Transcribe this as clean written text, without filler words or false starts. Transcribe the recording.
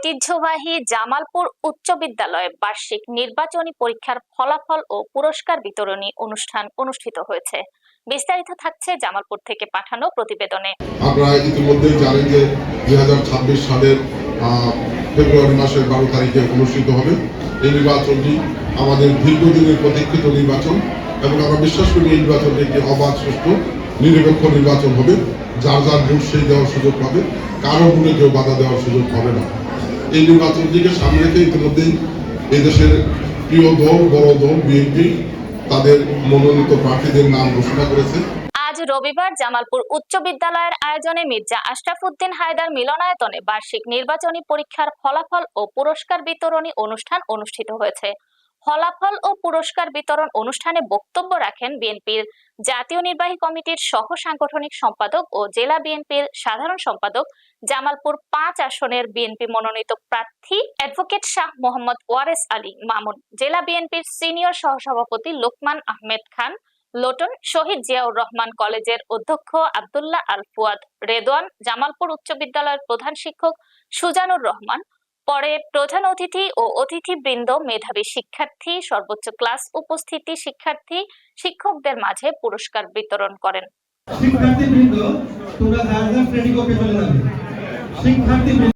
ঐতিহ্যবাহী জামালপুর উচ্চ বিদ্যালয়ে বার্ষিক নির্বাচনী পরীক্ষার ফলাফল ও পুরস্কার বিতরণী অনুষ্ঠান অনুষ্ঠিত হয়েছে। বিস্তারিত থাকছে জামালপুর থেকে পাঠানো প্রতিবেদনে। আপনারা ইতিমধ্যেই জানেন যে 2026 সালের ফেব্রুয়ারি মাসের 12 তারিখে অনুষ্ঠিত হবে। এই নির্বাচনটি আমাদের দীর্ঘদিনের প্রতীক্ষিত নির্বাচন এবং আমরা বিশ্বাস করি এই নির্বাচনটি একটি অবাধ, সুষ্ঠু, নিরপেক্ষ নির্বাচন হবে। যার যার ভোট সেই দেওয়ার সুযোগ পাবে, কারো ভোটে কেউ বাধা দেওয়ার সুযোগ পাবে না। এই নির্বাচনটিকে সামনে রেখে ইতিমধ্যেই এদেশের প্রিয় দল, বড় দল বিএনপি তাদের মনোনীত প্রার্থীদের নাম ঘোষণা করেছে। আজ রবিবার জামালপুর উচ্চ বিদ্যালয়ের আয়োজনে মির্জা আশরাফুদ্দিন হায়দার মিলনায়তনে বার্ষিক নির্বাচনী পরীক্ষার ফলাফল ও পুরস্কার বিতরণী অনুষ্ঠান অনুষ্ঠিত হয়েছে। ফলাফল ও পুরস্কার বিতরণ অনুষ্ঠানে বক্তব্য রাখেন বিএনপির জাতীয় নির্বাহী কমিটির সহ সাংগঠনিক সম্পাদক ও জেলা বিএনপির সাধারণ সম্পাদক, জামালপুর 5 আসনের বিএনপি মনোনীত প্রার্থী অ্যাডভোকেট শাহ মোহাম্মদ ওয়ারেস আলী মামুন, জেলা বিএনপির সিনিয়র সহসভাপতি লোকমান আহমেদ খান লোটন, শহীদ জিয়াউর রহমান কলেজের অধ্যক্ষ আব্দুল্লাহ আল ফুয়াদ রেদওয়ান, জামালপুর উচ্চ বিদ্যালয়ের প্রধান শিক্ষক সুজানুর রহমান। পরে প্রধান অতিথি ও অতিথিবৃন্দ, মেধাবী শিক্ষার্থী, সর্বোচ্চ ক্লাস উপস্থিতি শিক্ষার্থী, শিক্ষকদের মাঝে পুরস্কার বিতরণ করেন। শিক্ষার্থীবৃন্দ, তোমরা যার যার শ্রেণীকক্ষে চলে যাবে। শিক্ষার্থীবৃন্দ